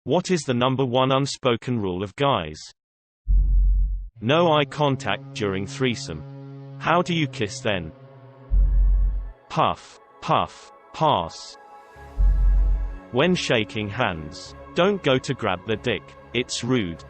What is the #1 unspoken rule of guys? No eye contact during threesome. How do you kiss then? Puff, puff, pass. When shaking hands, don't go to grab the dick, it's rude.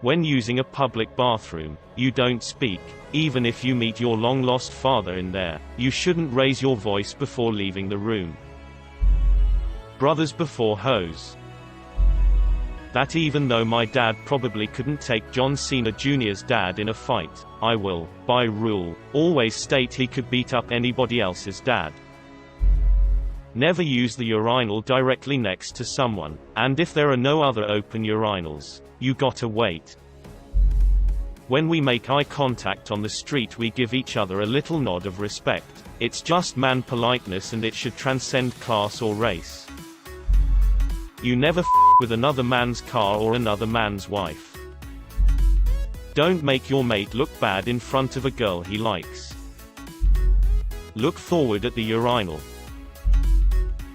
When using a public bathroom, you don't speak, even if you meet your long-lost father in there. You shouldn't raise your voice before leaving the room. Brothers before hoes. That even though my dad probably couldn't take John Cena Jr.'s dad in a fight, I will, by rule, always state he could beat up anybody else's dad. Never use the urinal directly next to someone, and if there are no other open urinals, you gotta wait. When we make eye contact on the street, we give each other a little nod of respect. It's just man politeness and it should transcend class or race. You never with another man's car or another man's wife. Don't make your mate look bad in front of a girl he likes. Look forward at the urinal.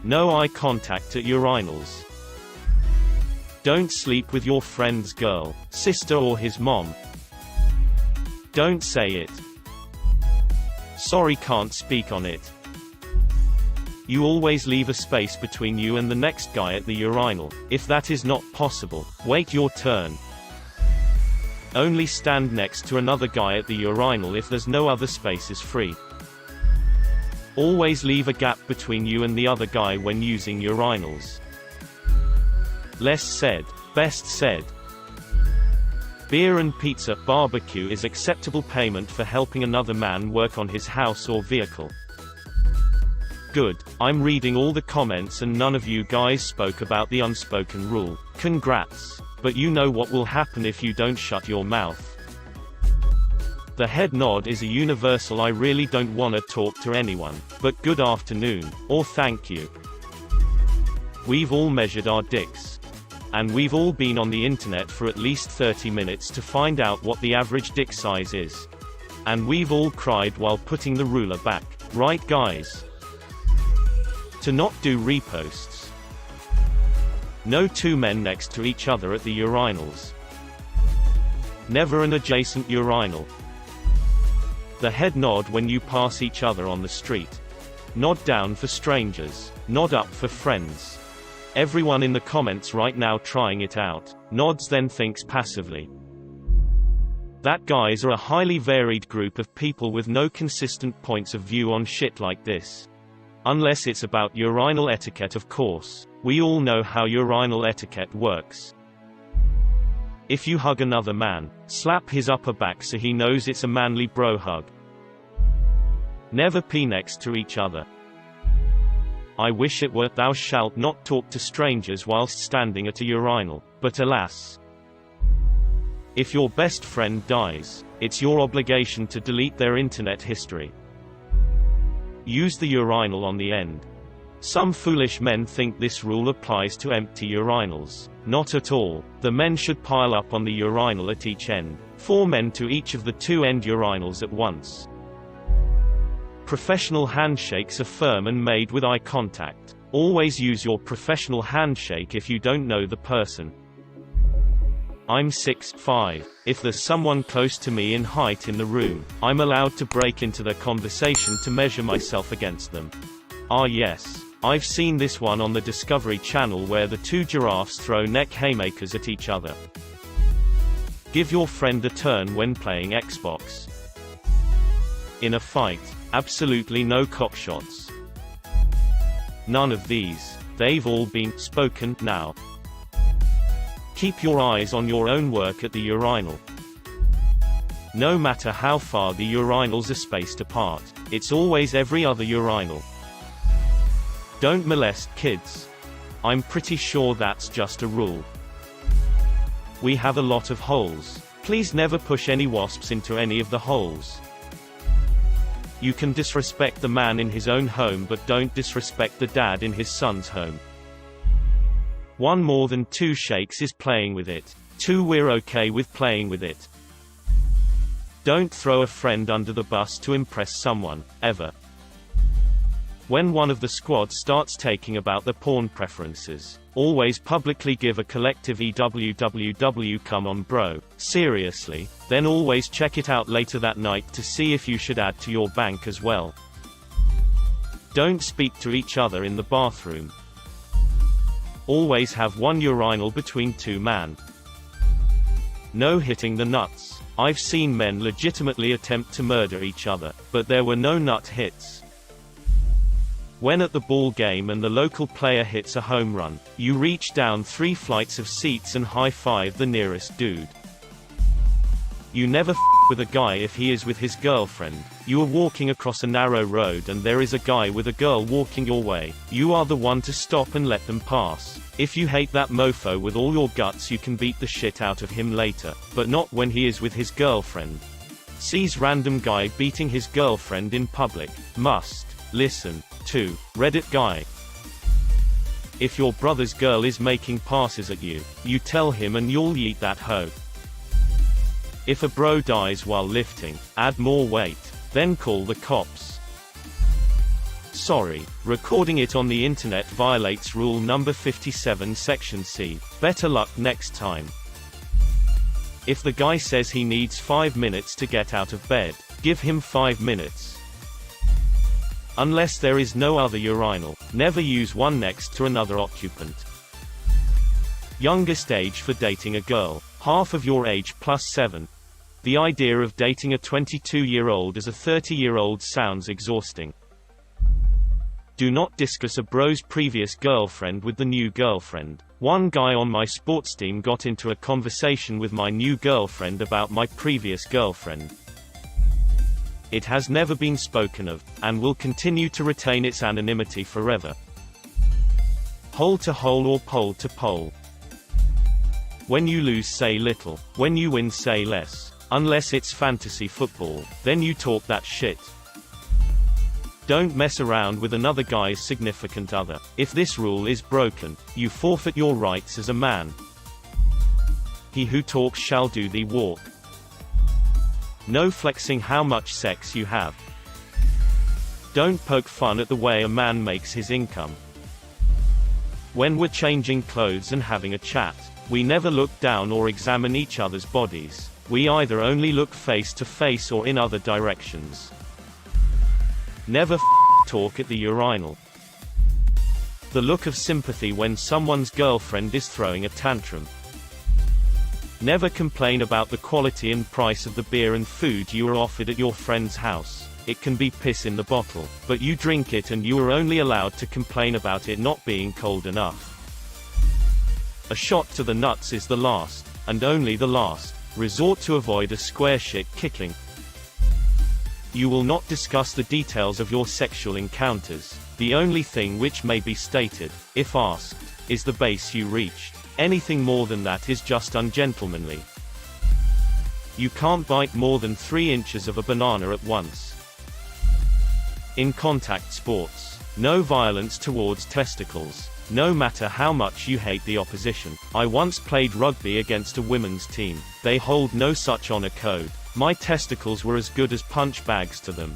No eye contact at urinals. Don't sleep with your friend's girl, sister or his mom. Don't say it. Sorry, can't speak on it. You always leave a space between you and the next guy at the urinal. If that is not possible, wait your turn. Only stand next to another guy at the urinal if there's no other spaces free. Always leave a gap between you and the other guy when using urinals. Less said, best said. Beer and pizza barbecue is acceptable payment for helping another man work on his house or vehicle. Good, I'm reading all the comments and none of you guys spoke about the unspoken rule. Congrats. But you know what will happen if you don't shut your mouth. The head nod is a universal I really don't wanna talk to anyone, but good afternoon, or thank you. We've all measured our dicks. And we've all been on the internet for at least 30 minutes to find out what the average dick size is. And we've all cried while putting the ruler back, right guys? To not do reposts. No two men next to each other at the urinals. Never an adjacent urinal. The head nod when you pass each other on the street. Nod down for strangers. Nod up for friends. Everyone in the comments right now trying it out. Nods then thinks passively. That guys are a highly varied group of people with no consistent points of view on shit like this. Unless it's about urinal etiquette, of course. We all know how urinal etiquette works. If you hug another man, slap his upper back so he knows it's a manly bro hug. Never pee next to each other. I wish it were, thou shalt not talk to strangers whilst standing at a urinal, but alas. If your best friend dies, it's your obligation to delete their internet history. Use the urinal on the end. Some foolish men think this rule applies to empty urinals. Not at all. The men should pile up on the urinal at each end. 4 men to each of the 2 end urinals at once. Professional handshakes are firm and made with eye contact. Always use your professional handshake if you don't know the person. I'm 6'5". If there's someone close to me in height in the room, I'm allowed to break into their conversation to measure myself against them. Ah yes. I've seen this one on the Discovery Channel where the 2 giraffes throw neck haymakers at each other. Give your friend a turn when playing Xbox. In a fight, absolutely no cockshots. None of these. They've all been spoken now. Keep your eyes on your own work at the urinal. No matter how far the urinals are spaced apart, it's always every other urinal. Don't molest kids. I'm pretty sure that's just a rule. We have a lot of holes. Please never push any wasps into any of the holes. You can disrespect the man in his own home, but don't disrespect the dad in his son's home. 1 more than 2 shakes is playing with it. 2 we're okay with playing with it. Don't throw a friend under the bus to impress someone, ever. When one of the squad starts taking about their porn preferences, always publicly give a collective EWWW come on bro, seriously, then always check it out later that night to see if you should add to your bank as well. Don't speak to each other in the bathroom. Always have one urinal between two man. No hitting the nuts. I've seen men legitimately attempt to murder each other, but there were no nut hits. When at the ball game and the local player hits a home run, you reach down 3 flights of seats and high-five the nearest dude. You never f with a guy if he is with his girlfriend. You are walking across a narrow road and there is a guy with a girl walking your way. You are the one to stop and let them pass. If you hate that mofo with all your guts, you can beat the shit out of him later, but not when he is with his girlfriend. Sees random guy beating his girlfriend in public. Must listen to Reddit guy. If your brother's girl is making passes at you, you tell him and you'll yeet that hoe. If a bro dies while lifting, add more weight, then call the cops. Sorry, recording it on the internet violates rule number 57 section C. Better luck next time. If the guy says he needs 5 minutes to get out of bed, give him 5 minutes. Unless there is no other urinal, never use one next to another occupant. Youngest age for dating a girl, half of your age plus 7. The idea of dating a 22-year-old as a 30-year-old sounds exhausting. Do not discuss a bro's previous girlfriend with the new girlfriend. One guy on my sports team got into a conversation with my new girlfriend about my previous girlfriend. It has never been spoken of, and will continue to retain its anonymity forever. Hole to hole or pole to pole. When you lose, say little. When you win, say less. Unless it's fantasy football, then you talk that shit. Don't mess around with another guy's significant other. If this rule is broken, you forfeit your rights as a man. He who talks shall do thee walk. No flexing how much sex you have. Don't poke fun at the way a man makes his income. When we're changing clothes and having a chat, we never look down or examine each other's bodies. We either only look face to face or in other directions. Never talk at the urinal. The look of sympathy when someone's girlfriend is throwing a tantrum. Never complain about the quality and price of the beer and food you are offered at your friend's house. It can be piss in the bottle, but you drink it and you are only allowed to complain about it not being cold enough. A shot to the nuts is the last, and only the last, resort to avoid a square shit kicking. You will not discuss the details of your sexual encounters. The only thing which may be stated, if asked, is the base you reached. Anything more than that is just ungentlemanly. You can't bite more than 3 inches of a banana at once. In contact sports, no violence towards testicles, no matter how much you hate the opposition. I once played rugby against a women's team. They hold no such honor code. My testicles were as good as punch bags to them.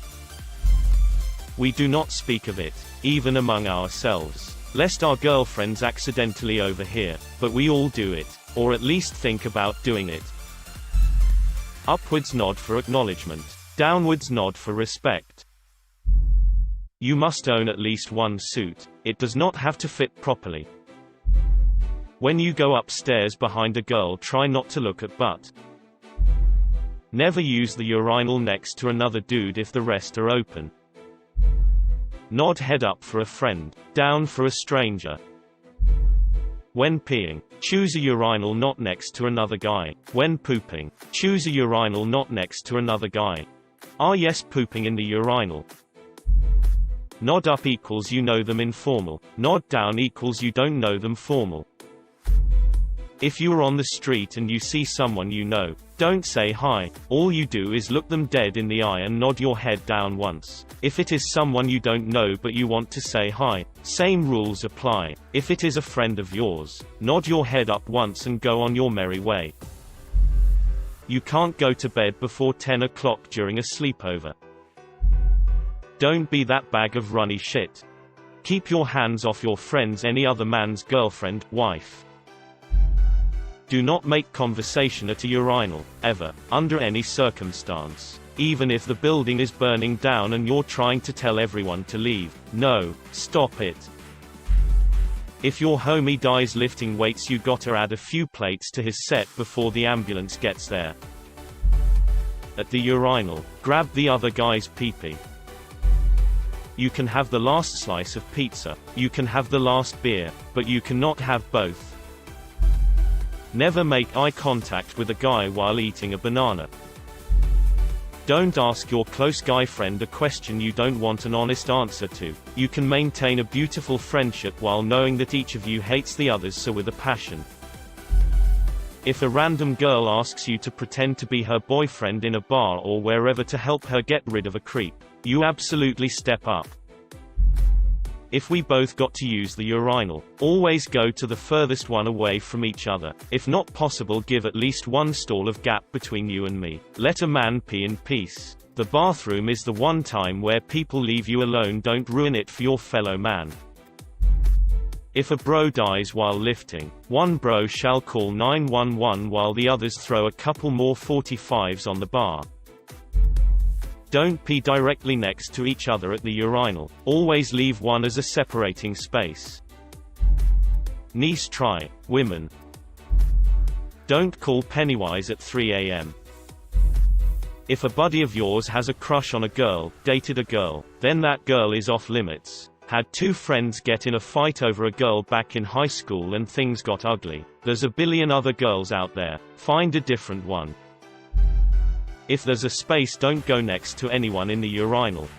We do not speak of it, even among ourselves, lest our girlfriends accidentally overhear, but we all do it, or at least think about doing it. Upwards nod for acknowledgement. Downwards nod for respect. You must own at least one suit. It does not have to fit properly. When you go upstairs behind a girl, try not to look at butt. Never use the urinal next to another dude if the rest are open. Nod head up for a friend, down for a stranger. When peeing, choose a urinal not next to another guy. When pooping, choose a urinal not next to another guy. Yes, pooping in the urinal. Nod up equals you know them informal. Nod down equals you don't know them formal. If you are on the street and you see someone you know, don't say hi. All you do is look them dead in the eye and nod your head down once. If it is someone you don't know but you want to say hi, same rules apply. If it is a friend of yours, nod your head up once and go on your merry way. You can't go to bed before 10 o'clock during a sleepover. Don't be that bag of runny shit. Keep your hands off your friend's any other man's girlfriend, wife. Do not make conversation at a urinal, ever, under any circumstance. Even if the building is burning down and you're trying to tell everyone to leave. No, stop it. If your homie dies lifting weights, you gotta add a few plates to his set before the ambulance gets there. At the urinal, grab the other guy's pee-pee. You can have the last slice of pizza, you can have the last beer, but you cannot have both. Never make eye contact with a guy while eating a banana. Don't ask your close guy friend a question you don't want an honest answer to. You can maintain a beautiful friendship while knowing that each of you hates the others so with a passion. If a random girl asks you to pretend to be her boyfriend in a bar or wherever to help her get rid of a creep, you absolutely step up. If we both got to use the urinal, always go to the furthest one away from each other. If not possible, give at least one stall of gap between you and me. Let a man pee in peace. The bathroom is the one time where people leave you alone. Don't ruin it for your fellow man. If a bro dies while lifting, one bro shall call 911 while the others throw a couple more 45s on the bar. Don't pee directly next to each other at the urinal, always leave one as a separating space. Nice try, women. Don't call Pennywise at 3 a.m. If a buddy of yours has a crush on a girl, dated a girl, then that girl is off limits. Had two friends get in a fight over a girl back in high school and things got ugly. There's a billion other girls out there, find a different one. If there's a space, don't go next to anyone in the urinal.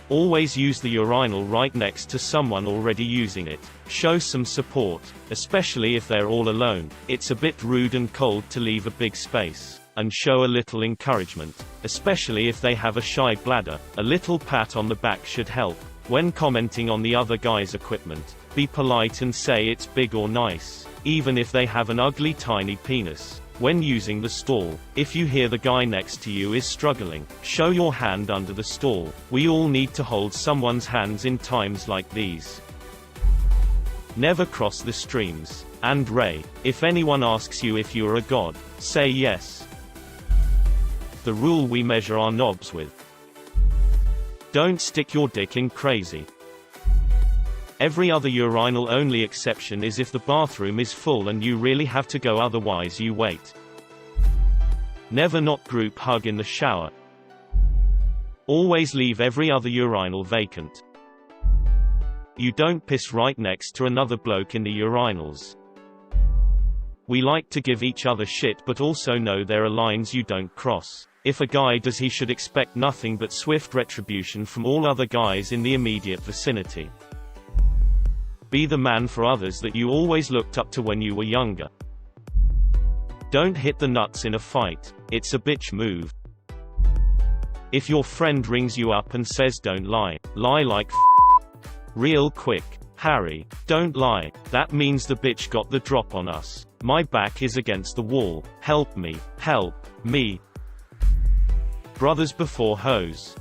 Always use the urinal right next to someone already using it. Show some support, especially if they're all alone. It's a bit rude and cold to leave a big space. And show a little encouragement, especially if they have a shy bladder. A little pat on the back should help. When commenting on the other guy's equipment, be polite and say it's big or nice, even if they have an ugly tiny penis. When using the stall, if you hear the guy next to you is struggling, show your hand under the stall. We all need to hold someone's hands in times like these. Never cross the streams. And Ray, if anyone asks you if you're a god, say yes. The rule we measure our knobs with. Don't stick your dick in crazy. Every other urinal only exception is if the bathroom is full and you really have to go, otherwise you wait. Never not group hug in the shower. Always leave every other urinal vacant. You don't piss right next to another bloke in the urinals. We like to give each other shit but also know there are lines you don't cross. If a guy does, he should expect nothing but swift retribution from all other guys in the immediate vicinity. Be the man for others that you always looked up to when you were younger. Don't hit the nuts in a fight. It's a bitch move. If your friend rings you up and says don't lie, lie like real quick. Harry, don't lie. That means the bitch got the drop on us. My back is against the wall. Help me. Help me. Brothers before hoes.